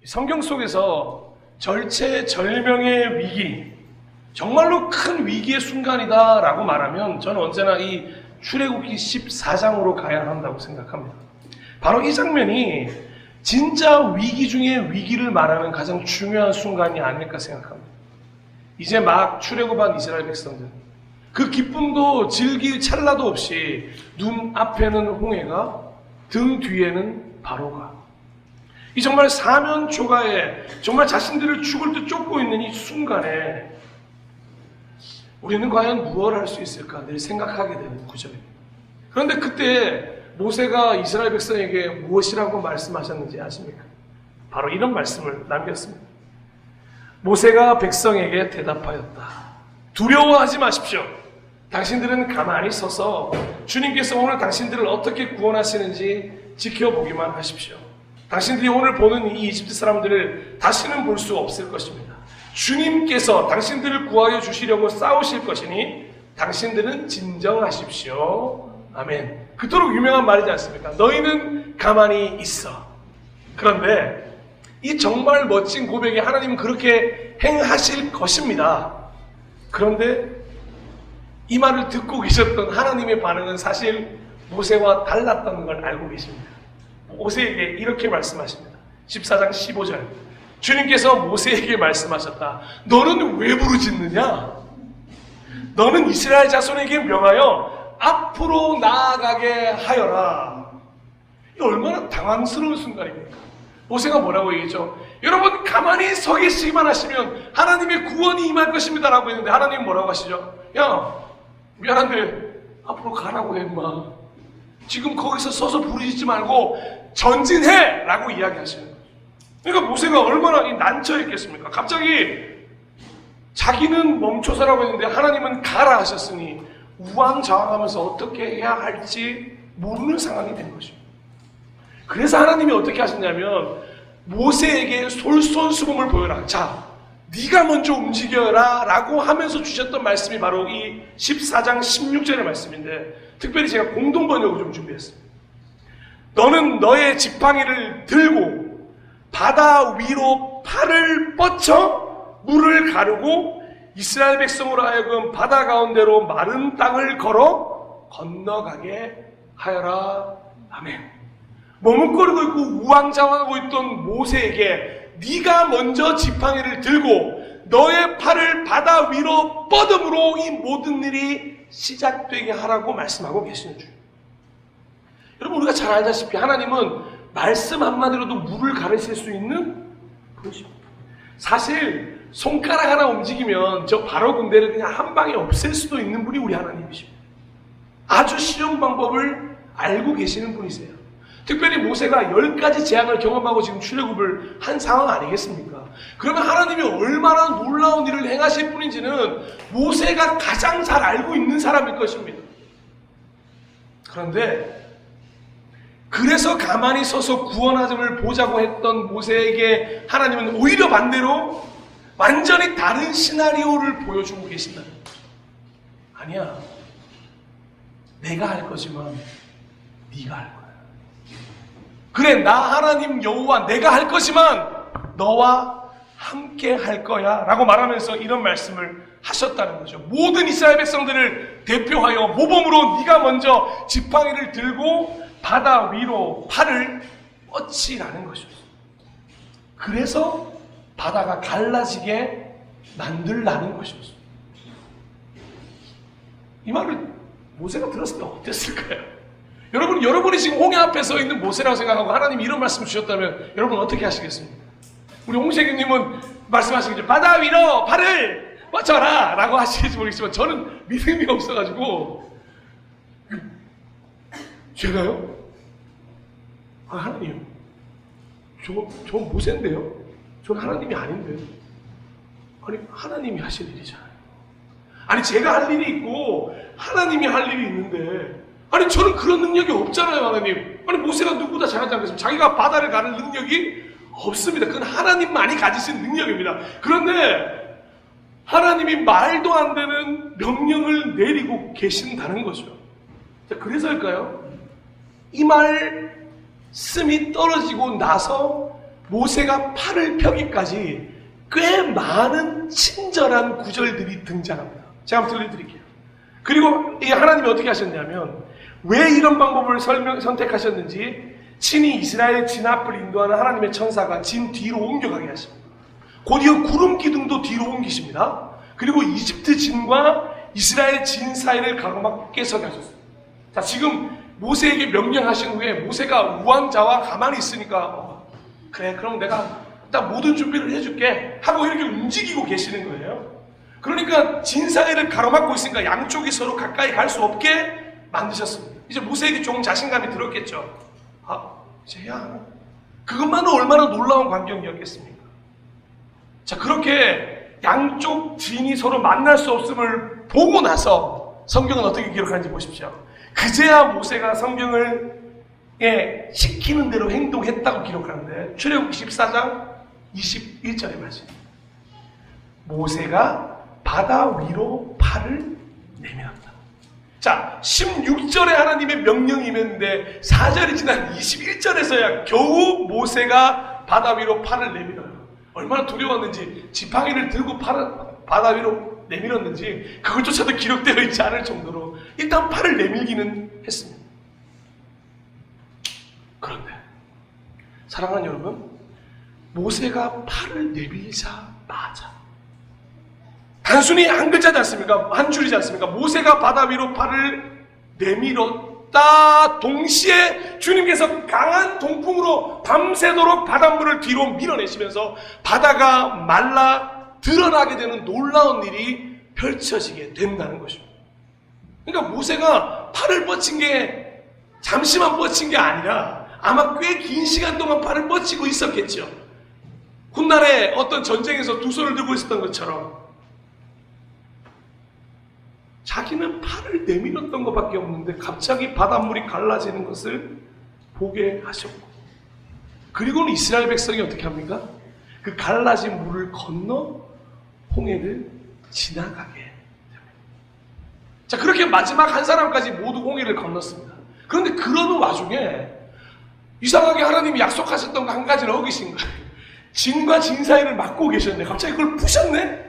성경 속에서 절체절명의 위기, 정말로 큰 위기의 순간이다라고 말하면 저는 언제나 이 출애굽기 14장으로 가야 한다고 생각합니다. 바로 이 장면이 진짜 위기 중에 위기를 말하는 가장 중요한 순간이 아닐까 생각합니다. 이제 막 출애굽한 이스라엘 백성들, 그 기쁨도 즐길 찰나도 없이 눈 앞에는 홍해가, 등 뒤에는 바로가, 이 정말 사면초가에 정말 자신들을 죽을 듯 쫓고 있는 이 순간에 우리는 과연 무엇을 할 수 있을까 늘 생각하게 되는 구절입니다. 그런데 그때 모세가 이스라엘 백성에게 무엇이라고 말씀하셨는지 아십니까? 바로 이런 말씀을 남겼습니다. 모세가 백성에게 대답하였다. 두려워하지 마십시오. 당신들은 가만히 서서 주님께서 오늘 당신들을 어떻게 구원하시는지 지켜보기만 하십시오. 당신들이 오늘 보는 이 이집트 사람들을 다시는 볼 수 없을 것입니다. 주님께서 당신들을 구하여 주시려고 싸우실 것이니 당신들은 진정하십시오. 아멘. 그토록 유명한 말이지 않습니까? 너희는 가만히 있어. 그런데 이 정말 멋진 고백에 하나님은 그렇게 행하실 것입니다. 그런데 이 말을 듣고 계셨던 하나님의 반응은 사실 모세와 달랐다는 걸 알고 계십니다. 모세에게 이렇게 말씀하십니다. 14장 15절. 주님께서 모세에게 말씀하셨다. 너는 왜 부르짖느냐? 너는 이스라엘 자손에게 명하여 앞으로 나아가게 하여라. 이 얼마나 당황스러운 순간입니까? 모세가 뭐라고 얘기했죠? 여러분 가만히 서 계시기만 하시면 하나님의 구원이 임할 것입니다 라고 했는데 하나님은 뭐라고 하시죠? 야 미안한데 앞으로 가라고 해 임마. 지금 거기서 서서 부르짖지 말고 전진해! 라고 이야기하시는 거예요. 그러니까 모세가 얼마나 난처했겠습니까? 갑자기 자기는 멈춰서라고 했는데 하나님은 가라 하셨으니 우왕좌왕하면서 어떻게 해야 할지 모르는 상황이 된 것입니다. 그래서 하나님이 어떻게 하셨냐면 모세에게 솔선수범을 보여라. 자, 네가 먼저 움직여라 라고 하면서 주셨던 말씀이 바로 이 14장 16절의 말씀인데 특별히 제가 공동번역을 좀 준비했습니다. 너는 너의 지팡이를 들고 바다 위로 팔을 뻗쳐 물을 가르고 이스라엘 백성으로 하여금 바다 가운데로 마른 땅을 걸어 건너가게 하여라. 아멘. 머뭇거리고 있고 우왕좌왕하고 있던 모세에게 네가 먼저 지팡이를 들고 너의 팔을 바다 위로 뻗음으로 이 모든 일이 시작되게 하라고 말씀하고 계시는 줄. 여러분 우리가 잘 알다시피 하나님은 말씀 한마디로도 물을 가르칠 수 있는 분이십니다. 사실 손가락 하나 움직이면 저 바로 군대를 그냥 한 방에 없앨 수도 있는 분이 우리 하나님이십니다. 아주 쉬운 방법을 알고 계시는 분이세요. 특별히 모세가 10가지 재앙을 경험하고 지금 출애굽을 한 상황 아니겠습니까? 그러면 하나님이 얼마나 놀라운 일을 행하실 분인지는 모세가 가장 잘 알고 있는 사람일 것입니다. 그런데 그래서 가만히 서서 구원하심을 보자고 했던 모세에게 하나님은 오히려 반대로 완전히 다른 시나리오를 보여주고 계신다. 아니야. 내가 할 거지만 네가 할 거야. 그래 나 하나님 여호와 내가 할 거지만 너와 함께 할 거야 라고 말하면서 이런 말씀을 하셨다는 거죠. 모든 이스라엘 백성들을 대표하여 모범으로 네가 먼저 지팡이를 들고 바다 위로 팔을 뻗치라는 것이었어요. 그래서 바다가 갈라지게 만들라는 것이었어요. 이 말을 모세가 들었을 때 어땠을까요? 여러분이 지금 홍해 앞에 서 있는 모세라고 생각하고 하나님이 이런 말씀을 주셨다면 여러분 어떻게 하시겠습니까? 우리 홍세기님은 말씀하시겠죠. 바다 위로 팔을 뻗쳐라 라고 하시겠지 모르겠지만 저는 믿음이 없어가지고 제가요? 아 하나님 저 모세인데요? 전 하나님이 아닌데. 아니 하나님이 하실 일이잖아요. 아니 제가 할 일이 있고 하나님이 할 일이 있는데 아니 저는 그런 능력이 없잖아요 하나님. 아니 모세가 누구보다 잘하지 않겠습니까? 자기가 바다를 가는 능력이 없습니다. 그건 하나님만이 가지신 능력입니다. 그런데 하나님이 말도 안 되는 명령을 내리고 계신다는 거죠. 자, 그래서일까요? 이 말씀이 떨어지고 나서 모세가 팔을 펴기까지 꽤 많은 친절한 구절들이 등장합니다. 제가 한번 들려드릴게요. 그리고 이 하나님이 어떻게 하셨냐면 왜 이런 방법을 선택하셨는지 친히 이스라엘 진 앞을 인도하는 하나님의 천사가 진 뒤로 옮겨가게 하십니다. 곧이어 구름 기둥도 뒤로 옮기십니다. 그리고 이집트 진과 이스라엘 진 사이를 가로막게 서게 하셨어요. 자, 지금 모세에게 명령하신 후에 모세가 우왕좌왕 가만히 있으니까 그래, 그럼 내가 일단 모든 준비를 해줄게 하고 이렇게 움직이고 계시는 거예요. 그러니까 진 사이를 가로막고 있으니까 양쪽이 서로 가까이 갈 수 없게 만드셨습니다. 이제 모세에게 조금 자신감이 들었겠죠. 이제 해야 하나? 그것만은 얼마나 놀라운 광경이었겠습니까? 자, 그렇게 양쪽 진이 서로 만날 수 없음을 보고 나서 성경은 어떻게 기록하는지 보십시오. 그제야 모세가 성경을 시키는 대로 행동했다고 기록하는데 출애굽기 14장 21절의 말씀. 모세가 바다 위로 팔을 내밀었다. 자, 16절에 하나님의 명령이 있는데 4절이 지난 21절에서야 겨우 모세가 바다 위로 팔을 내밀어요. 얼마나 두려웠는지, 지팡이를 들고 바다 위로 내밀었는지 그것조차도 기록되어 있지 않을 정도로 일단 팔을 내밀기는 했습니다. 그런데 사랑하는 여러분, 모세가 팔을 내밀자마자 단순히 한 글자지 않습니까? 한 줄이지 않습니까? 모세가 바다 위로 팔을 내밀었다 동시에 주님께서 강한 동풍으로 밤새도록 바닷물을 뒤로 밀어내시면서 바다가 말라 드러나게 되는 놀라운 일이 펼쳐지게 된다는 것입니다. 그러니까 모세가 팔을 뻗친 게 잠시만 뻗친 게 아니라 아마 꽤 긴 시간 동안 팔을 뻗치고 있었겠죠. 훗날에 어떤 전쟁에서 두 손을 들고 있었던 것처럼 자기는 팔을 내밀었던 것밖에 없는데 갑자기 바닷물이 갈라지는 것을 보게 하셨고, 그리고는 이스라엘 백성이 어떻게 합니까? 그 갈라진 물을 건너 홍해를 지나가게 됩니다. 자, 그렇게 마지막 한 사람까지 모두 홍해를 건넜습니다. 그런데 그러는 와중에 이상하게 하나님이 약속하셨던 거 한 가지를 어기신 거예요. 진과 진 사이를 막고 계셨네. 갑자기 그걸 푸셨네?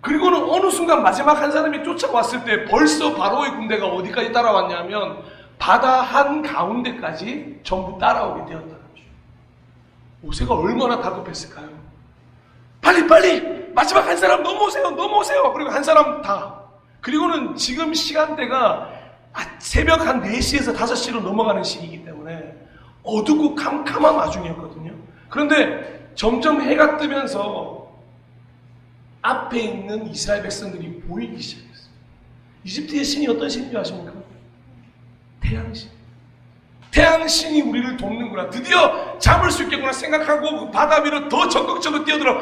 그리고는 어느 순간 마지막 한 사람이 쫓아왔을 때 벌써 바로의 군대가 어디까지 따라왔냐면 바다 한가운데까지 전부 따라오게 되었다는 거죠. 모세가 얼마나 다급했을까요? 빨리 마지막 한 사람 넘어오세요. 그리고 한 사람 다. 그리고는 지금 시간대가 새벽 한 4시에서 5시로 넘어가는 시기이기 때문에 어둡고 캄캄한 와중이었거든요. 그런데 점점 해가 뜨면서 앞에 있는 이스라엘 백성들이 보이기 시작했어요. 이집트의 신이 어떤 신인지 아십니까? 태양신. 태양신이 우리를 돕는구나, 드디어 잡을 수 있겠구나 생각하고 그 바다 위로 더 적극적으로 뛰어들어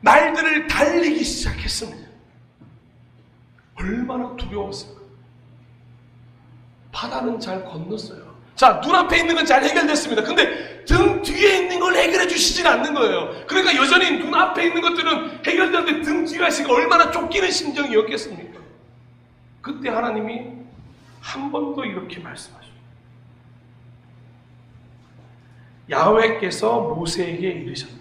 말들을 달리기 시작했습니다. 얼마나 두려웠을까. 바다는 잘 건넜어요. 자, 눈앞에 있는 건 잘 해결됐습니다. 근데 등 뒤에 있는 걸 해결해 주시진 않는 거예요. 그러니까 여전히 눈앞에 있는 것들은 해결되는데 등 뒤가 있으니까 얼마나 쫓기는 심정이었겠습니까? 그때 하나님이 한 번 더 이렇게 말씀하셨어요. 야훼께서 모세에게 이르셨다.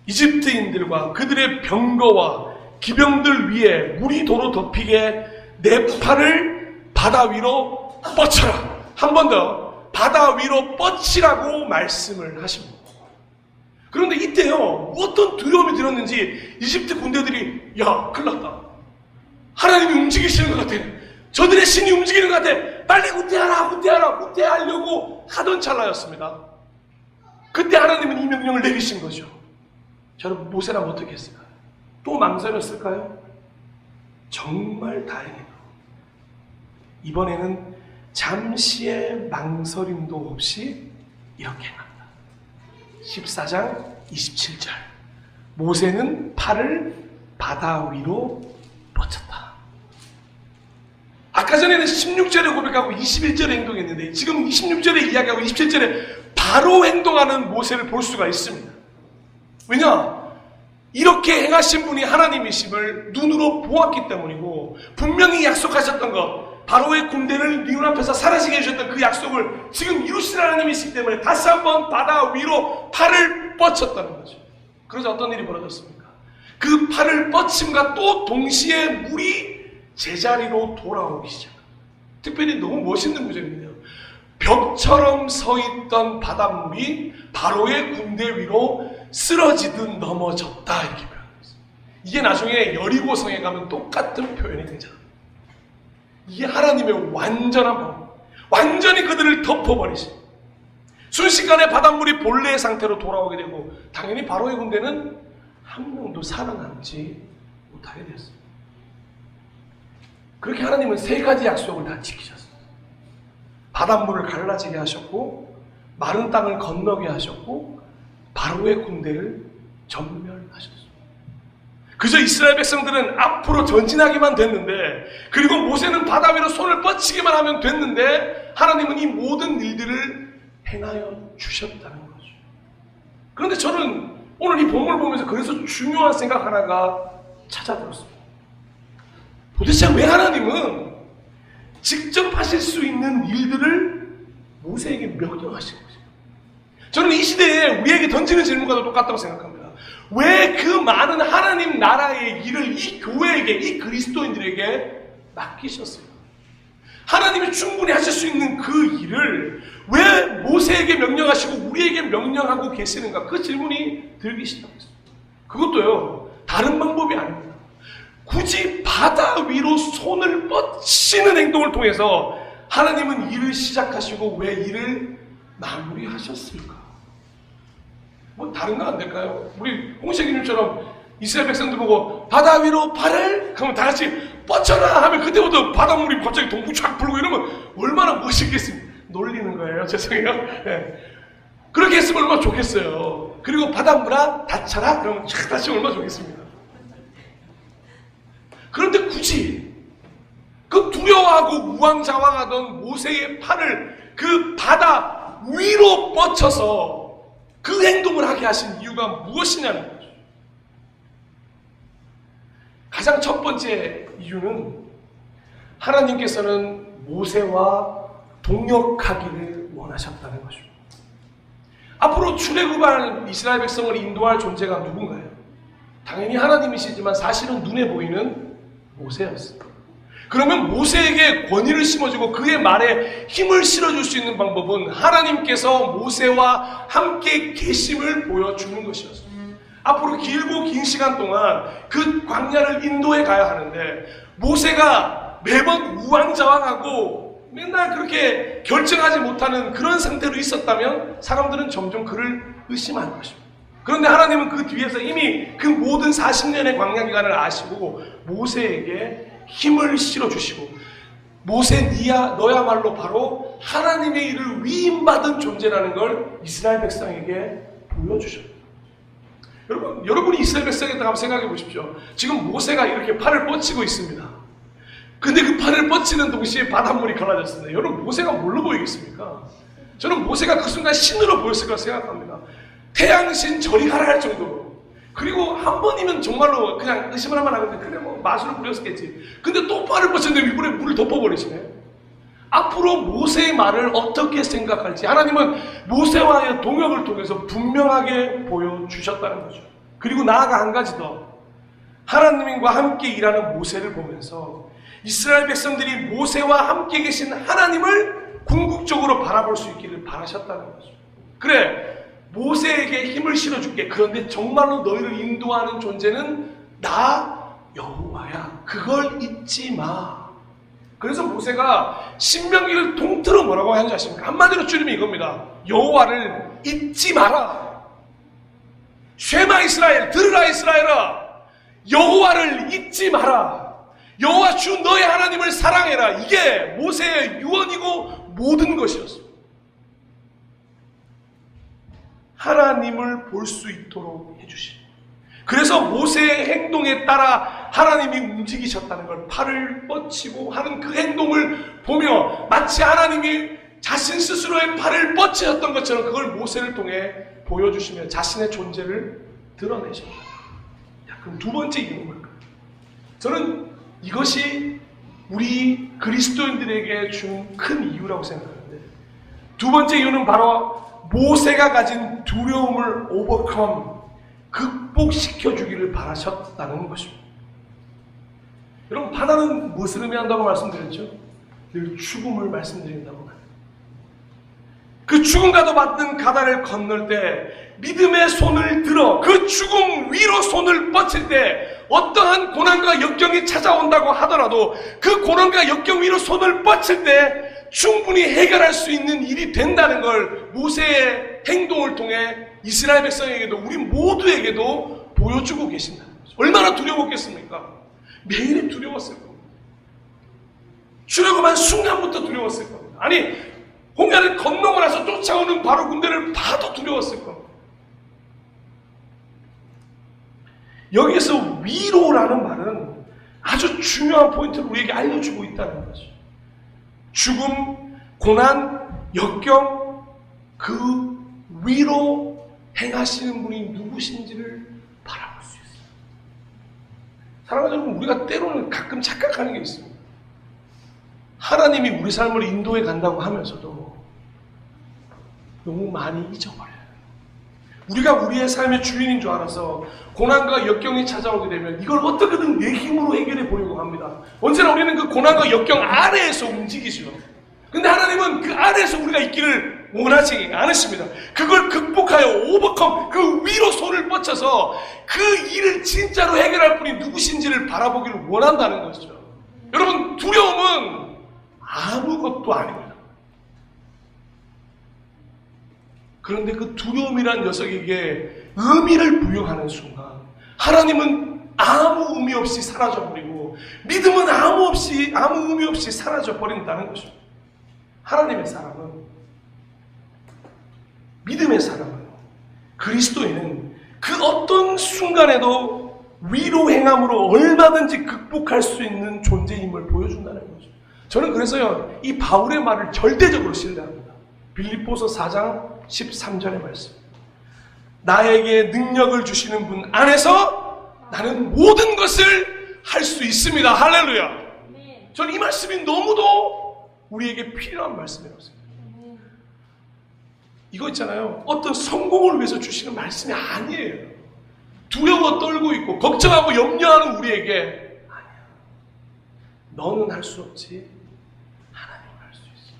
이집트인들과 그들의 병거와 기병들 위에 물이 도로 덮이게 내 팔을 바다 위로 뻗쳐라. 한 번 더 바다 위로 뻗치라고 말씀을 하십니다. 그런데 이때요, 어떤 두려움이 들었는지 이집트 군대들이 야, 큰일 났다. 하나님이 움직이시는 것 같아. 저들의 신이 움직이는 것 같아. 빨리 후퇴하려고 하던 찰나였습니다. 그때 하나님은 이 명령을 내리신 거죠. 여러분, 모세라면 어떻게 했을까요? 또 망설였을까요? 정말 다행히도 이번에는 잠시의 망설임도 없이 이렇게 합니다. 14장 27절. 모세는 팔을 바다 위로 뻗쳤다. 아까 전에는 16절에 고백하고 21절에 행동했는데 지금 26절에 이야기하고 27절에 바로 행동하는 모세를 볼 수가 있습니다. 왜냐? 이렇게 행하신 분이 하나님이심을 눈으로 보았기 때문이고, 분명히 약속하셨던 것, 바로의 군대를 네 눈앞에서 사라지게 해주셨던 그 약속을 지금 이루신 하나님이시기 때문에 다시 한번 바다 위로 팔을 뻗쳤다는 거죠. 그래서 어떤 일이 벌어졌습니까? 그 팔을 뻗침과 또 동시에 물이 제자리로 돌아오기 시작합니다. 특별히 너무 멋있는 구절인데요. 벽처럼 서 있던 바닷물이 바로의 군대 위로 쓰러지듯 넘어졌다, 이렇게 표현했어요. 이게 나중에 여리고성에 가면 똑같은 표현이 되잖아요. 이게 하나님의 완전한 방법, 완전히 그들을 덮어버리시. 순식간에 바닷물이 본래의 상태로 돌아오게 되고, 당연히 바로의 군대는 한 명도 살아남지 못하게 되었습니다. 그렇게 하나님은 세 가지 약속을 다 지키셨어요. 바닷물을 갈라지게 하셨고, 마른 땅을 건너게 하셨고, 바로의 군대를 전멸하셨어요. 그저 이스라엘 백성들은 앞으로 전진하기만 됐는데, 그리고 모세는 바다 위로 손을 뻗치기만 하면 됐는데, 하나님은 이 모든 일들을 행하여 주셨다는 거죠. 그런데 저는 오늘 이 본문을 보면서 그래서 중요한 생각 하나가 찾아들었습니다. 도대체 왜 하나님은 직접 하실 수 있는 일들을 모세에게 명령하신 거죠? 저는 이 시대에 우리에게 던지는 질문과도 똑같다고 생각합니다. 왜 그 많은 하나님 나라의 일을 이 교회에게, 이 그리스도인들에게 맡기셨어요? 하나님이 충분히 하실 수 있는 그 일을 왜 모세에게 명령하시고 우리에게 명령하고 계시는가? 그 질문이 들기 시작했어요. 그것도요, 다른 방법이 아닙니다. 굳이 바다 위로 손을 뻗치는 행동을 통해서 하나님은 일을 시작하시고 왜 일을 마무리하셨을까? 뭐 다른 거 안 될까요? 우리 홍식이님처럼 이스라엘 백성들 보고 바다 위로 발을, 그러면 다 같이 뻗쳐라 하면 그때부터 바닷물이 갑자기 동부 쫙 불고 이러면 얼마나 멋있겠습니까? 놀리는 거예요. 죄송해요. 네. 그렇게 했으면 얼마나 좋겠어요. 그리고 바닷물아 다쳐라 그러면 쫙 다치면 얼마나 좋겠습니다. 그런데 굳이 그 두려워하고 우왕좌왕하던 모세의 팔을 그 바다 위로 뻗쳐서 그 행동을 하게 하신 이유가 무엇이냐는 거죠. 가장 첫 번째 이유는 하나님께서는 모세와 동역하기를 원하셨다는 것입니다. 앞으로 출애굽할 이스라엘 백성을 인도할 존재가 누군가요? 당연히 하나님이시지만 사실은 눈에 보이는 모세였습니다. 그러면 모세에게 권위를 심어주고 그의 말에 힘을 실어줄 수 있는 방법은 하나님께서 모세와 함께 계심을 보여주는 것이었습니다. 앞으로 길고 긴 시간 동안 그 광야를 인도해 가야 하는데 모세가 매번 우왕좌왕하고 맨날 그렇게 결정하지 못하는 그런 상태로 있었다면 사람들은 점점 그를 의심할 것입니다. 그런데 하나님은 그 뒤에서 이미 그 모든 40년의 광야 기간을 아시고 모세에게 힘을 실어주시고 모세 너야말로 바로 하나님의 일을 위임받은 존재라는 걸 이스라엘 백성에게 보여주셨습니다. 여러분이 이스라엘 백성에다가 한번 생각해 보십시오. 지금 모세가 이렇게 팔을 뻗치고 있습니다. 근데 그 팔을 뻗치는 동시에 바닷물이 갈라졌습니다. 여러분 모세가 뭘로 보이겠습니까? 저는 모세가 그 순간 신으로 보였을 거라 생각합니다. 태양신 저리 가라 할 정도로. 그리고 한 번이면 정말로 그냥 의심을 하면 하는데 그래 뭐 마술을 부렸겠지. 근데 또 팔을 뻗쳤는데 이번에 물을 덮어버리시네. 앞으로 모세의 말을 어떻게 생각할지 하나님은 모세와의 동역을 통해서 분명하게 보여주셨다는 거죠. 그리고 나아가 한 가지 더, 하나님과 함께 일하는 모세를 보면서 이스라엘 백성들이 모세와 함께 계신 하나님을 궁극적으로 바라볼 수 있기를 바라셨다는 거죠. 그래, 모세에게 힘을 실어줄게. 그런데 정말로 너희를 인도하는 존재는 나 여호와야. 그걸 잊지 마. 그래서 모세가 신명기를 통틀어 뭐라고 하는지 아십니까? 한마디로 줄이면 이겁니다. 여호와를 잊지 마라. 쉐마 이스라엘, 들으라 이스라엘아. 여호와를 잊지 마라. 여호와 주 너의 하나님을 사랑해라. 이게 모세의 유언이고 모든 것이었습니다. 하나님을 볼 수 있도록 해주신. 그래서 모세의 행동에 따라 하나님이 움직이셨다는 걸, 팔을 뻗치고 하는 그 행동을 보며 마치 하나님이 자신 스스로의 팔을 뻗치셨던 것처럼 그걸 모세를 통해 보여주시며 자신의 존재를 드러내셨다. 그럼 두 번째 이유는 뭘까요? 저는 이것이 우리 그리스도인들에게 준 큰 이유라고 생각하는데, 두 번째 이유는 바로 모세가 가진 두려움을 극복시켜 주기를 바라셨다는 것입니다. 여러분, 바다는 무엇을 의미한다고 말씀드렸죠? 늘 죽음을 말씀드린다고 말합니다. 그 죽음과도 맞는 가다를 건널 때 믿음의 손을 들어 그 죽음 위로 손을 뻗칠 때 어떠한 고난과 역경이 찾아온다고 하더라도 그 고난과 역경 위로 손을 뻗칠 때 충분히 해결할 수 있는 일이 된다는 걸 모세의 행동을 통해 이스라엘 백성에게도 우리 모두에게도 보여주고 계신다는 거죠. 얼마나 두려웠겠습니까? 매일이 두려웠을 겁니다. 출애굽한 순간부터 두려웠을 겁니다. 아니, 홍해를 건너고 나서 쫓아오는 바로 군대를 봐도 두려웠을 겁니다. 여기서 위로라는 말은 아주 중요한 포인트를 우리에게 알려주고 있다는 거죠. 죽음, 고난, 역경, 그 위로 행하시는 분이 누구신지를 바라볼 수 있어요. 사랑하는 여러분, 우리가 때로는 가끔 착각하는 게 있습니다. 하나님이 우리 삶을 인도해 간다고 하면서도 너무 많이 잊어버려요. 우리가 우리의 삶의 주인인 줄 알아서 고난과 역경이 찾아오게 되면 이걸 어떻게든 내 힘으로 해결해 보려고 합니다. 언제나 우리는 그 고난과 역경 아래에서 움직이죠. 근데 하나님은 그 아래에서 우리가 있기를 원하지 않으십니다. 그걸 극복하여 그 위로 손을 뻗쳐서 그 일을 진짜로 해결할 분이 누구신지를 바라보기를 원한다는 것이죠. 여러분, 두려움은 아무것도 아닙니다. 그런데 그 두려움이란 녀석에게 의미를 부여하는 순간 하나님은 아무 의미 없이 사라져버리고 믿음은 아무 의미 없이 사라져버린다는 것입니다. 하나님의 사람은, 믿음의 사람은, 그리스도인은 그 어떤 순간에도 위로 행함으로 얼마든지 극복할 수 있는 존재임을 보여준다는 거죠. 저는 그래서요, 이 바울의 말을 절대적으로 신뢰합니다. 빌립보서 4장 13절의 말씀. 나에게 능력을 주시는 분 안에서 나는 모든 것을 할 수 있습니다. 할렐루야. 저는 이 말씀이 너무도 우리에게 필요한 말씀이라고 생각해요. 이거 있잖아요. 어떤 성공을 위해서 주시는 말씀이 아니에요. 두려워 떨고 있고 걱정하고 염려하는 우리에게 아니야. 너는 할 수 없지. 하나님은 할 수 있어.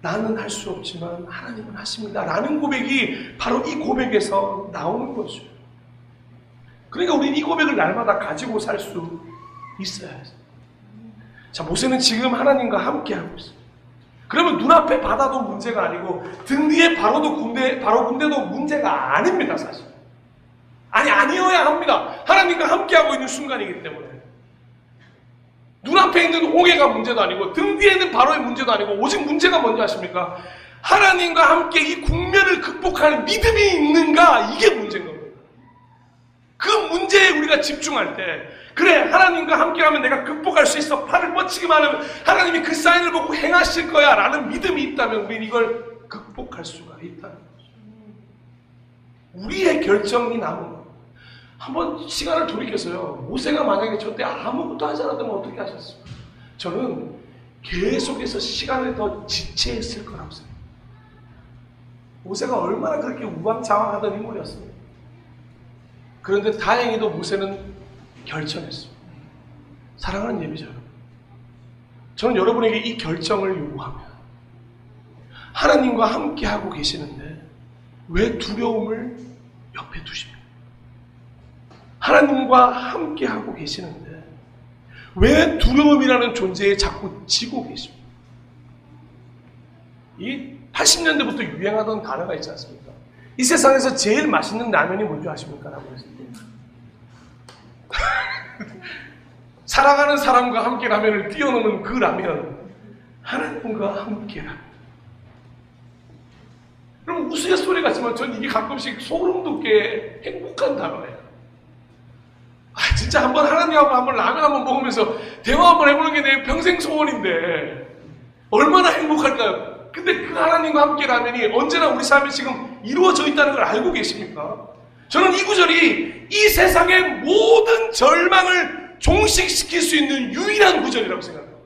나는 할 수 없지만 하나님은 하십니다. 라는 고백이 바로 이 고백에서 나오는 거죠. 그러니까 우리는 이 고백을 날마다 가지고 살 수 있어야 해요. 자, 모세는 지금 하나님과 함께 하고 있어요. 그러면 눈앞에 바다도 문제가 아니고 등 뒤에 바로 군대도 문제가 아닙니다, 사실. 아니어야 합니다. 하나님과 함께하고 있는 순간이기 때문에. 눈앞에 있는 홍해가 문제도 아니고 등 뒤에 있는 바로의 문제도 아니고 오직 문제가 뭔지 아십니까? 하나님과 함께 이 국면을 극복하는 믿음이 있는가? 이게 문제인 겁니다. 그 문제에 우리가 집중할 때 그래, 하나님과 함께하면 내가 극복할 수 있어. 팔을 뻗치기만 하면 하나님이 그 사인을 보고 행하실 거야 라는 믿음이 있다면 우리는 이걸 극복할 수가 있다는 거죠. 우리의 결정이 남은 거예요. 한번 시간을 돌이켜서요, 모세가 만약에 저때 아무것도 하지 않았다면 어떻게 하셨을까? 저는 계속해서 시간을 더 지체했을 거라고 생각해요. 모세가 얼마나 그렇게 우왕좌왕하던 인물이었습니까? 그런데 다행히도 모세는 결정했습니다. 사랑하는 예비자 여러분, 저는 여러분에게 이 결정을 요구합니다. 하나님과 함께하고 계시는데 왜 두려움을 옆에 두십니까? 하나님과 함께하고 계시는데 왜 두려움이라는 존재에 자꾸 지고 계십니까? 이 80년대부터 유행하던 단어가 있지 않습니까? 이 세상에서 제일 맛있는 라면이 뭔지 아십니까? 라고 했을 때 사랑하는 사람과 함께 라면을 뛰어노는 그 라면, 하나님과 함께 라면. 여러분, 우스갯소리 같지만 전 이게 가끔씩 소름 돋게 행복한 단어예요. 진짜 한번 하나님하고 한번 라면 한번 먹으면서 대화 한번 해보는 게 내 평생 소원인데 얼마나 행복할까요? 근데 그 하나님과 함께 라면이 언제나 우리 삶에 지금 이루어져 있다는 걸 알고 계십니까? 저는 이 구절이 이 세상의 모든 절망을 종식시킬 수 있는 유일한 구절이라고 생각합니다.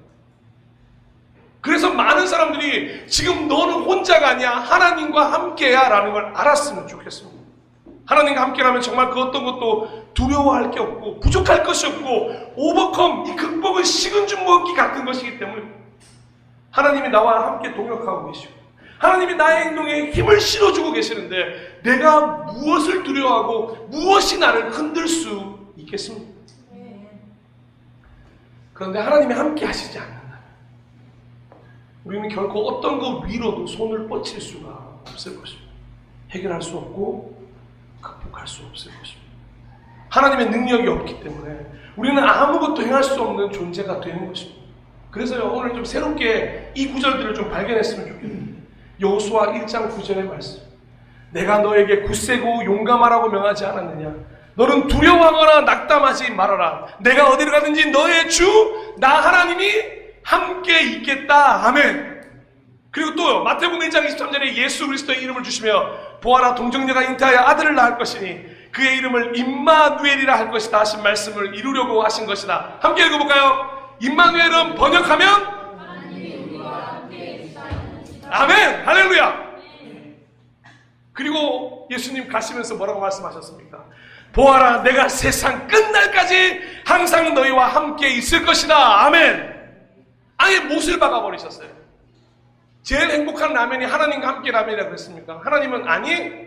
그래서 많은 많은 사람들이 지금 너는 혼자가 아니야, 하나님과 함께야 라는 걸 알았으면 좋겠습니다. 하나님과 함께라면 정말 그 어떤 것도 두려워할 게 없고 부족할 것이 없고 오버컴, 이 극복은 식은 죽 먹기 같은 것이기 때문에 하나님이 나와 함께 동역하고 계시고 하나님이 나의 행동에 힘을 실어주고 계시는데 내가 무엇을 두려워하고 무엇이 나를 흔들 수 있겠습니까? 그런데 하나님이 함께 하시지 않는다면 우리는 결코 어떤 것 위로도 손을 뻗칠 수가 없을 것입니다. 해결할 수 없고 극복할 수 없을 것입니다. 하나님의 능력이 없기 때문에 우리는 아무것도 행할 수 없는 존재가 되는 것입니다. 그래서요, 오늘 좀 새롭게 이 구절들을 좀 발견했으면 좋겠습니다. 여호수아 1장 9절의 말씀. 내가 너에게 굳세고 용감하라고 명하지 않았느냐? 너는 두려워하거나 낙담하지 말아라. 내가 어디를 가든지 너의 주 나 하나님이 함께 있겠다. 아멘. 그리고 또 마태복음 1장 23절에 예수 그리스도의 이름을 주시며 보아라 동정녀가 잉태하여 아들을 낳을 것이니 그의 이름을 임마누엘이라 할 것이다 하신 말씀을 이루려고 하신 것이다. 함께 읽어볼까요? 임마누엘은 번역하면 아멘. 할렐루야. 그리고 예수님 가시면서 뭐라고 말씀하셨습니까? 보아라 내가 세상 끝날까지 항상 너희와 함께 있을 것이다. 아멘. 아예 못을 박아버리셨어요. 제일 행복한 라면이 하나님과 함께 라면이라고 그랬습니까? 하나님은 아니,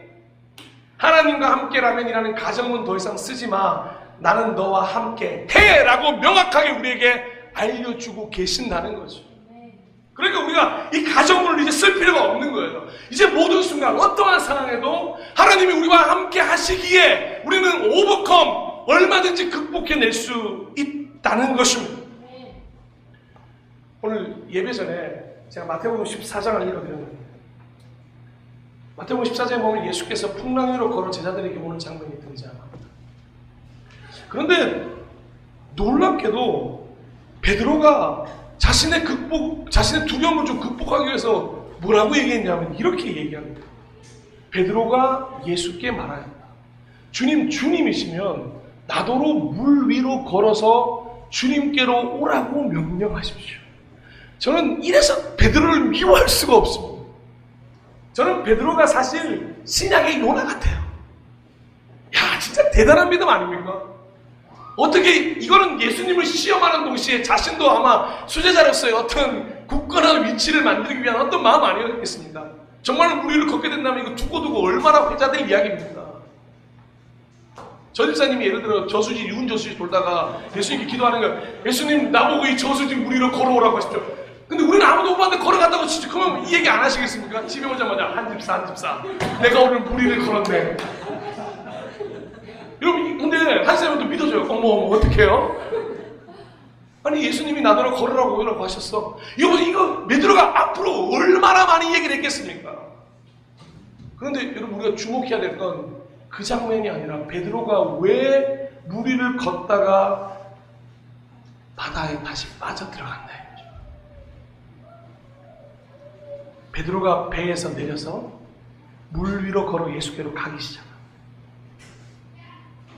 하나님과 함께 라면이라는 가정은 더 이상 쓰지 마. 나는 너와 함께 해 라고 명확하게 우리에게 알려주고 계신다는 거죠. 그러니까 우리가 이 가정을 이제 쓸 필요가 없는 거예요. 이제 모든 순간 어떠한 상황에도 하나님이 우리와 함께 하시기에 우리는 오버컴, 얼마든지 극복해낼 수 있다는 것입니다. 오늘 예배 전에 제가 마태복음 14장을 읽어드렸는데 마태복음 14장에 보면 예수께서 풍랑 위로 걸어 제자들에게 오는 장면이 등장합니다. 그런데 놀랍게도 베드로가 자신의 두려움을 좀 극복하기 위해서 뭐라고 얘기했냐면 이렇게 얘기합니다. 베드로가 예수께 말하였다. 주님, 주님이시면 나더러 물 위로 걸어서 주님께로 오라고 명령하십시오. 저는 이래서 베드로를 미워할 수가 없습니다. 저는 베드로가 사실 신약의 요나 같아요. 야, 진짜 대단한 믿음 아닙니까? 어떻게 이거는 예수님을 시험하는 동시에 자신도 아마 수제자로서의 어떤 굳건한 위치를 만들기 위한 어떤 마음 아니었겠습니까? 정말 우리를 걷게 된다면 이거 두고두고 얼마나 회자될 이야기입니까? 전집사님이 예를 들어 저수지, 유은 저수지 돌다가 예수님께 기도하는 거예요. 예수님 나보고 이 저수지 물 위로 걸어오라고 하십시오. 근데 우리는 아무도 못 봤는데 걸어간다고 치죠. 그러면 이 얘기 안 하시겠습니까? 집에 오자마자 한 집사 내가 오늘 물 위를 걸었네. 여러분, 근데 한 사람도 믿어줘요. 어머 어떡해요? 아니 예수님이 나더러 걸으라고 오라고 하셨어. 이거 베드로가 앞으로 얼마나 많이 얘기를 했겠습니까? 그런데 여러분 우리가 주목해야 될 건 그 장면이 아니라 베드로가 왜 물 위를 걷다가 바다에 다시 빠져들어갔나 이거죠. 베드로가 배에서 내려서 물 위로 걸어 예수께로 가기 시작합니다.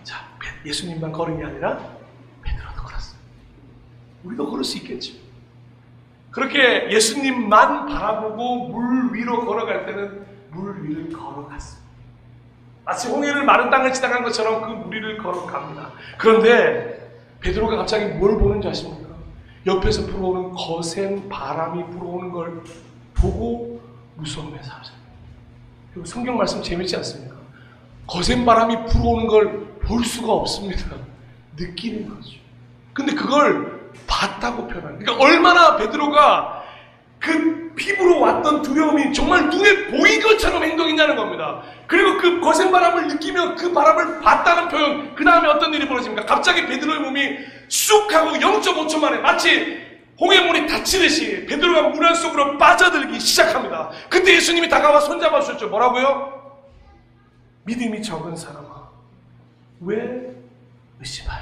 자, 예수님만 걸은 게 아니라 베드로도 걸었어요. 우리도 걸을 수 있겠죠. 그렇게 예수님만 바라보고 물 위로 걸어갈 때는 물 위를 걸어갔습니다. 마치 홍해를 마른 땅을 지나간 것처럼 그 물 위를 걸어갑니다. 그런데 베드로가 갑자기 뭘 보는지 아십니까? 옆에서 불어오는 거센 바람이 불어오는 걸 보고 무서움에 사라져요. 그리고 성경 말씀 재밌지 않습니까? 거센 바람이 불어오는 걸 볼 수가 없습니다. 느끼는 거죠. 근데 그걸 봤다고 표현합니다. 그러니까 얼마나 베드로가 그 피부로 왔던 두려움이 정말 눈에 보인 것처럼 행동했냐는 겁니다. 그리고 그 거센 바람을 느끼며 그 바람을 봤다는 표현, 그 다음에 어떤 일이 벌어집니까? 갑자기 베드로의 몸이 쑥 하고 0.5초 만에 마치 홍해문이 닫히듯이 베드로가 물 안 속으로 빠져들기 시작합니다. 그때 예수님이 다가와 손잡아 주셨죠. 뭐라고요? 믿음이 적은 사람아, 왜 의심하여?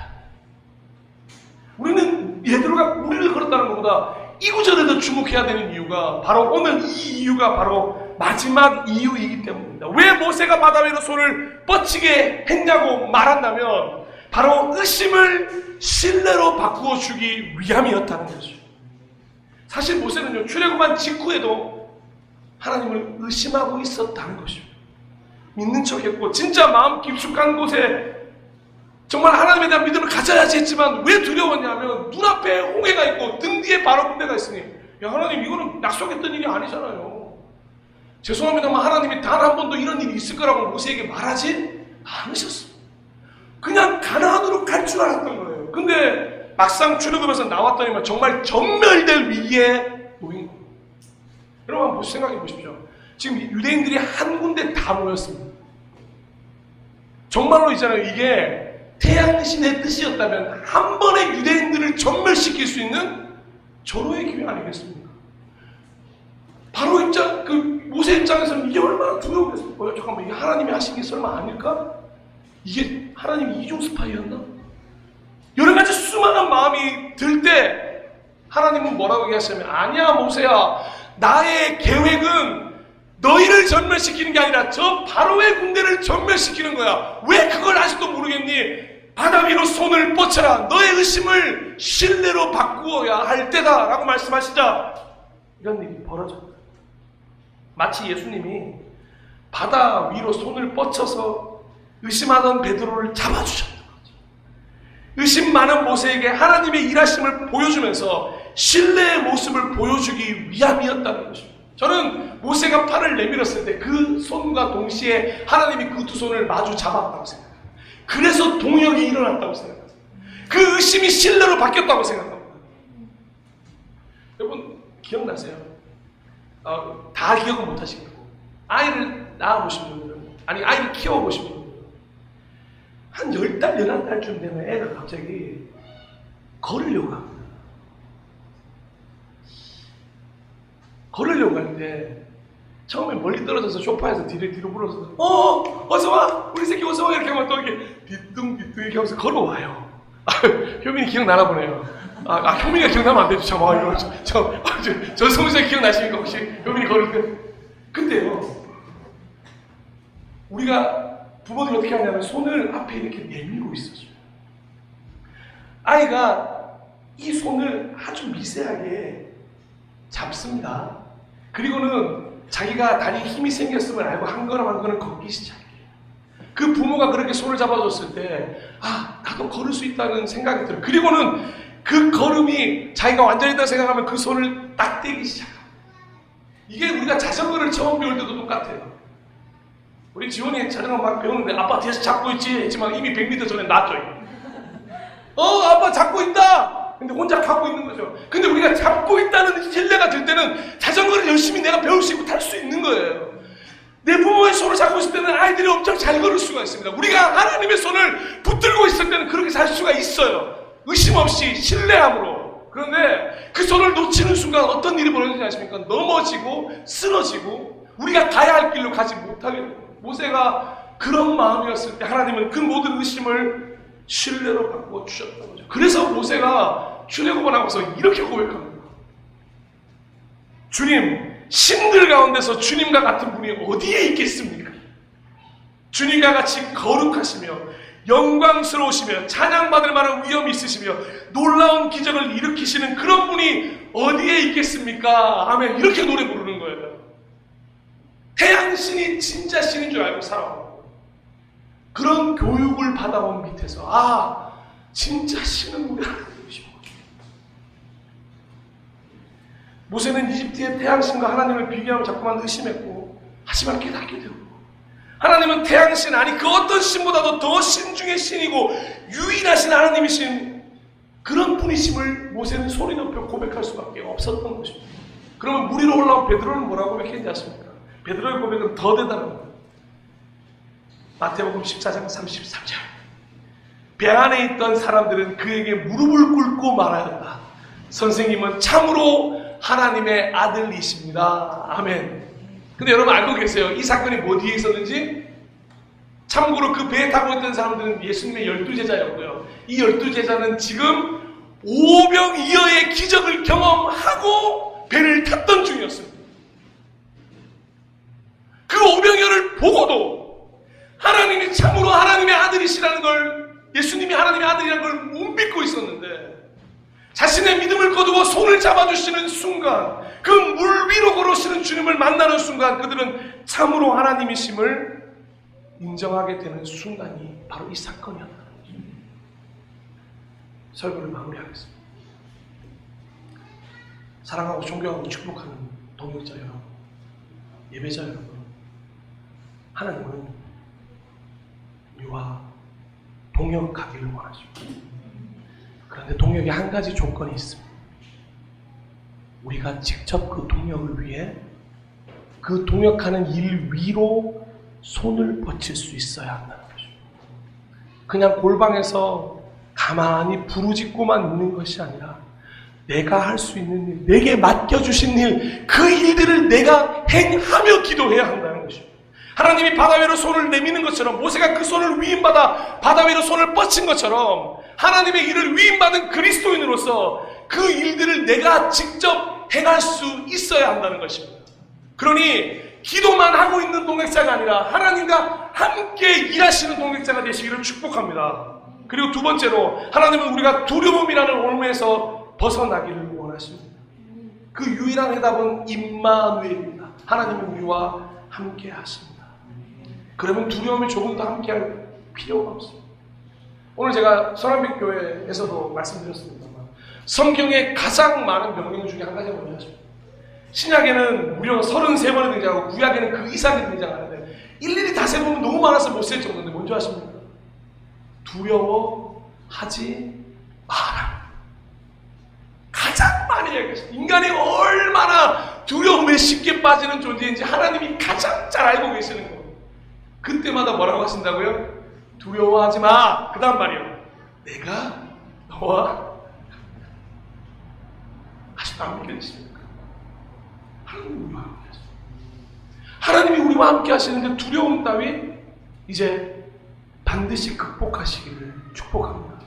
우리는 베드로가 우리를 걸었다는 것보다 이 구절에 더 주목해야 되는 이유가 바로 오늘 이 이유가 바로 마지막 이유이기 때문입니다. 왜 모세가 바다 위로 손을 뻗치게 했냐고 말한다면 바로 의심을 신뢰로 바꾸어 주기 위함이었다는 거죠. 사실 모세는요, 출애굽한 직후에도 하나님을 의심하고 있었다는 것입니다. 믿는 척했고 진짜 마음 깊숙한 곳에 정말 하나님에 대한 믿음을 가져야지 했지만 왜 두려웠냐면 눈앞에 홍해가 있고 등 뒤에 바로 군대가 있으니, 야 하나님 이거는 약속했던 일이 아니잖아요. 죄송합니다만 하나님이 단 한 번도 이런 일이 있을 거라고 모세에게 말하지 않으셨어요. 그냥 가나안으로 갈 줄 알았던 거예요. 근데 막상 출애굽에서 나왔더니만 정말 전멸될 위기에 놓인 거예요. 여러분 한번 생각해 보십시오. 지금 유대인들이 한 군데 다 모였습니다. 정말로 있잖아요. 이게 태양신의 뜻이었다면 한 번에 유대인들을 전멸시킬 수 있는 절호의 기회 아니겠습니까? 바로 모세 입장에서는 이게 얼마나 두려우겠어요. 잠깐만, 이게 하나님이 하신 게 설마 아닐까? 이게 하나님이 이중 스파이였나? 여러 가지 수많은 마음이 들 때 하나님은 뭐라고 얘기하시냐면, 아니야 모세야, 나의 계획은 너희를 전멸시키는 게 아니라 저 바로의 군대를 전멸시키는 거야. 왜 그걸 아직도 모르겠니? 바다 위로 손을 뻗쳐라. 너의 의심을 신뢰로 바꾸어야 할 때다 라고 말씀하시자 이런 일이 벌어졌다. 마치 예수님이 바다 위로 손을 뻗쳐서 의심하던 베드로를 잡아주셨던 거죠. 의심 많은 모세에게 하나님의 일하심을 보여주면서 신뢰의 모습을 보여주기 위함이었다는 것입니다. 저는 모세가 팔을 내밀었을 때 그 손과 동시에 하나님이 그 두 손을 마주 잡았다고 생각합니다. 그래서 동역이 일어났다고 생각합니다. 그 의심이 신뢰로 바뀌었다고 생각합니다. 여러분 기억나세요? 다 기억은 못하시겠고 아이를 낳아보신 분들은, 아니 아이를 키워보신 분들은 한 10달, 11달쯤 되면 애가 갑자기 걸으려고 합니다. 걸으려고 할 때 처음에 멀리 떨어져서 소파에서 뒤로 불어서 어서와 우리 새끼 어서와 이렇게 하면 또 이렇게 뒤뚱뒤뚱 이렇게 하면서 걸어와요. 효민이 기억나나 보네요. 효민이가 기억나면 안 되죠. 참, 이거 저 성우생 기억나십니까 혹시? 효민이 걸을 때. 근데요, 우리가 부모들이 어떻게 하냐면 손을 앞에 이렇게 내밀고 있었어요. 아이가 이 손을 아주 미세하게 잡습니다. 그리고는 자기가 다리에 힘이 생겼음을 알고 한 걸음 한 걸음 걷기 시작해요. 그 부모가 그렇게 손을 잡아줬을 때 나도 걸을 수 있다는 생각이 들어요. 그리고는 그 걸음이 자기가 완전히 있다고 생각하면 그 손을 딱 떼기 시작합니다. 이게 우리가 자전거를 처음 배울 때도 똑같아요. 우리 지원이 자전거 막 배우는데 아빠 뒤에서 잡고 있지 했지만 이미 100m 전에 놨죠. 아빠 잡고 있다! 근데 혼자 가고 있는 거죠. 근데 우리가 잡고 있다는 신뢰가 들 때는 자전거를 열심히 내가 배울 수 있고 탈 수 있는 거예요. 내 부모의 손을 잡고 있을 때는 아이들이 엄청 잘 걸을 수가 있습니다. 우리가 하나님의 손을 붙들고 있을 때는 그렇게 살 수가 있어요. 의심 없이 신뢰함으로. 그런데 그 손을 놓치는 순간 어떤 일이 벌어지지 않습니까? 넘어지고 쓰러지고 우리가 가야 할 길로 가지 못하게 됩니다. 모세가 그런 마음이었을 때 하나님은 그 모든 의심을 신뢰로 바꾸어 주셨던 거죠. 그래서 모세가 출애굽을 하고서 이렇게 고백합니다. 주님, 신들 가운데서 주님과 같은 분이 어디에 있겠습니까? 주님과 같이 거룩하시며 영광스러우시며 찬양받을 만한 위엄이 있으시며 놀라운 기적을 일으키시는 그런 분이 어디에 있겠습니까? 아멘. 이렇게 노래 부르는 거예요. 태양신이 진짜 신인 줄 알고 살아오고 그런 교육을 받아온 밑에서 진짜 신은 우리 하나님이시고, 모세는 이집트의 태양신과 하나님을 비교하며 자꾸만 의심했고 하지만 깨닫게 되었고, 하나님은 태양신 아니 그 어떤 신보다도 더 신 중의 신이고 유일하신 하나님이신 그런 분이심을 모세는 소리 높여 고백할 수밖에 없었던 것입니다. 그러면 물 위로 올라온 베드로는 뭐라고 고백했는지 아십니까? 베드로의 고백은 더 대단합니다. 마태복음 14장 33절. 배 안에 있던 사람들은 그에게 무릎을 꿇고 말하였다. 선생님은 참으로 하나님의 아들이십니다. 아멘. 근데 여러분 알고 계세요? 이 사건이 뭐 뒤에 있었는지? 참고로 그 배에 타고 있던 사람들은 예수님의 12제자였고요. 이 12제자는 지금 오병이어의 기적을 경험하고 배를 탔던 중이었습니다. 그 오병이어를 보고도 하나님이 참으로 하나님의 아들이시라는 걸, 예수님이 하나님의 아들이라는 걸 못 믿고 있었는데 자신의 믿음을 눈을 거두어 손을 잡아주시는 순간, 그 물 위로 걸으시는 주님을 만나는 순간 그들은 참으로 하나님이심을 인정하게 되는 순간이 바로 이 사건이었다. 설교를 마무리하겠습니다. 사랑하고 존경하고 축복하는 동역자 여러분, 예배자 여러분, 하나님은 우리와 동역하기를 원하십니다. 그런데 동역에 한 가지 조건이 있습니다. 우리가 직접 그 동역을 위해 그 동역하는 일 위로 손을 뻗칠 수 있어야 한다는 것입니다. 그냥 골방에서 가만히 부르짖고만 있는 것이 아니라 내가 할 수 있는 일, 내게 맡겨주신 일, 그 일들을 내가 행하며 기도해야 한다는 것입니다. 하나님이 바다 위로 손을 내미는 것처럼, 모세가 그 손을 위임받아 바다 위로 손을 뻗친 것처럼 하나님의 일을 위임받은 그리스도인으로서 그 일들을 내가 직접 행할 수 있어야 한다는 것입니다. 그러니 기도만 하고 있는 동역자가 아니라 하나님과 함께 일하시는 동역자가 되시기를 축복합니다. 그리고 두 번째로, 하나님은 우리가 두려움이라는 올무에서 벗어나기를 원하십니다. 그 유일한 해답은 임마누엘입니다. 하나님은 우리와 함께 하십니다. 그러면 두려움이 조금 더 함께할 필요가 없습니다. 오늘 제가 서남빛 교회에서도 말씀드렸습니다만, 성경에 가장 많은 명령 중에 한 가지가 뭐냐 하십니까? 신약에는 무려 33번이 등장하고 구약에는 그 이상이 등장하는데 일일이 다 세보면 너무 많아서 못 셀 정도인데 뭔지 아십니까? 두려워하지 마라. 가장 많이 얘기했어요. 인간이 얼마나 두려움에 쉽게 빠지는 존재인지 하나님이 가장 잘 알고 계시는 거예요. 그때마다 뭐라고 하신다고요? 두려워하지 마. 그 다음 말이요. 내가 너와 아직도 안 믿겨지십니까? 하나님이 우리와 함께 하십니다. 하나님이 우리와 함께 하시는데 두려움 따위 이제 반드시 극복하시기를 축복합니다.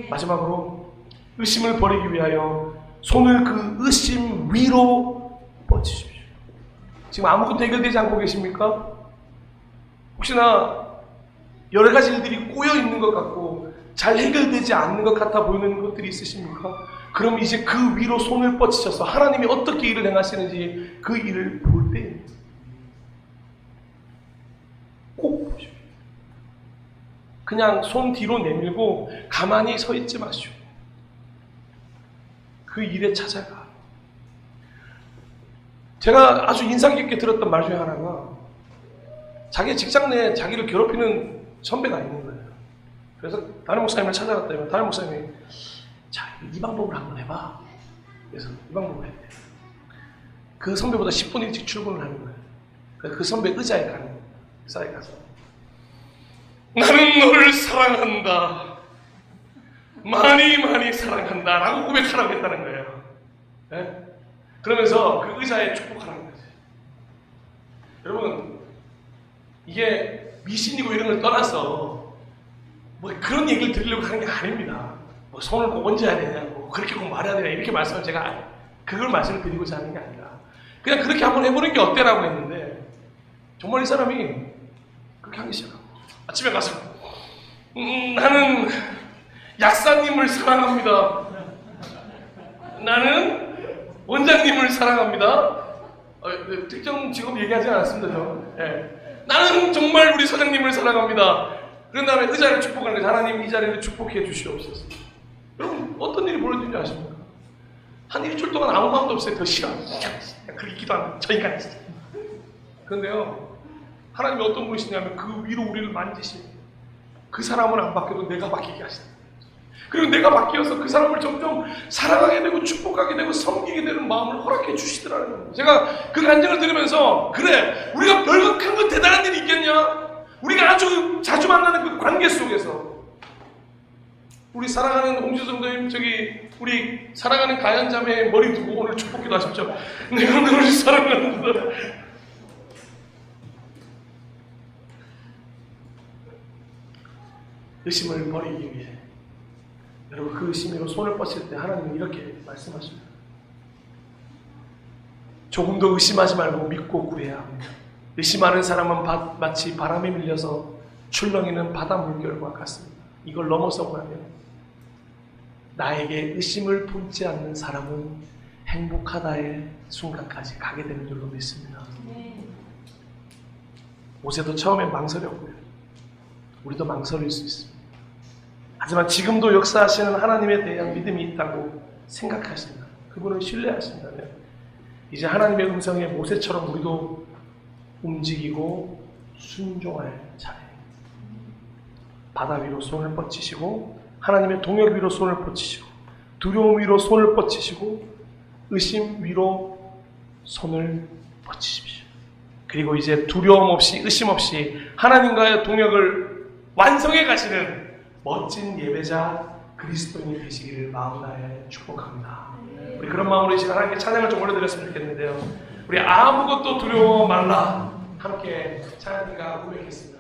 마지막으로 의심을 버리기 위하여 손을 그 의심 위로 뻗치십시오. 지금 아무것도 해결되지 않고 계십니까? 혹시나 여러 가지 일들이 꼬여 있는 것 같고 잘 해결되지 않는 것 같아 보이는 것들이 있으십니까? 그럼 이제 그 위로 손을 뻗치셔서 하나님이 어떻게 일을 행하시는지 그 일을 볼 때 꼭 보십시오. 그냥 손 뒤로 내밀고 가만히 서 있지 마시오. 그 일에 찾아가. 제가 아주 인상 깊게 들었던 말 중에 하나가, 자기 직장 내에 자기를 괴롭히는 선배가 있는 거예요. 그래서 다른 목사님을 찾아갔더니 다른 목사님이 자, 이 방법을 한번 해봐. 그래서 이 방법을 했대요. 그 선배보다 10분 일찍 출근을 하는 거예요. 그래서 그 선배 의자에 가는 거예요. 의자에 가서 나는 너를 사랑한다. 많이 많이 사랑한다. 라고 고백하라고 했다는 거예요. 네? 그러면서 그 의자에 축복하라는 거죠. 여러분, 이게 미신이고 이런 걸 떠나서 뭐 그런 얘기를 드리려고 하는 게 아닙니다. 뭐 손을 꼭 얹어야 되냐고, 그렇게 꼭 말해야 되냐, 이렇게 말씀을 제가 그걸 말씀을 드리고자 하는 게 아니라 그냥 그렇게 한번 해보는 게 어때라고 했는데, 정말 이 사람이 그렇게 하기 시작하고 아침에 가서 나는 약사님을 사랑합니다. 나는 원장님을 사랑합니다. 특정 직업 얘기하지 않았습니다. 나는 정말 우리 사장님을 사랑합니다. 그런 다음에 의자를 축복하는 거예요. 하나님 이 자리를 축복해 주시옵소서. 여러분, 어떤 일이 벌어진지 아십니까? 한 일주일 동안 아무 마음도 없어요. 더 싫어. 그렇게 기도 안 해. 저 인간 진짜. 그런데요, 하나님이 어떤 분이시냐면 그 위로 우리를 만지시고 그 사람은 안 바뀌어도 내가 바뀌게 하시다. 그리고 내가 바뀌어서 그 사람을 점점 사랑하게 되고 축복하게 되고 섬기게 되는 마음을 허락해 주시더라는 거예요. 제가 그 간증을 들으면서, 그래, 우리가 별거 큰 건 대단한 일이 있겠냐? 우리가 아주 자주 만나는 그 관계 속에서 우리 사랑하는 홍주성도님, 우리 사랑하는 가연자매의 머리 두고 오늘 축복기도 하십시오. 내가 너를 사랑한다. 의심을 버리기 위해, 여러분, 그 의심으로 손을 뻗칠 때 하나님은 이렇게 말씀하십니다. 조금 더 의심하지 말고 믿고 구해야 합니다. 의심하는 사람은 마치 바람에 밀려서 출렁이는 바다 물결과 같습니다. 이걸 넘어서고 나면 나에게 의심을 품지 않는 사람은 행복하다의 순간까지 가게 되는 줄로 믿습니다. 모세도 처음엔 망설였고요. 우리도 망설일 수 있습니다. 하지만 지금도 역사하시는 하나님에 대한 믿음이 있다고 생각하신다. 그분을 신뢰하신다면 이제 하나님의 음성에 모세처럼 우리도 움직이고 순종할 차례입니다. 바다 위로 손을 뻗치시고 하나님의 동역 위로 손을 뻗치시고 두려움 위로 손을 뻗치시고 의심 위로 손을 뻗치십시오. 그리고 이제 두려움 없이 의심 없이 하나님과의 동역을 완성해 가시는 멋진 예배자 그리스도인이 되시기를 마음 다해 축복합니다. 우리 그런 마음으로 이 시간 하나님께 찬양을 좀 올려드렸으면 좋겠는데요. 우리 아무것도 두려워 말라 함께 찬양과 고백했습니다.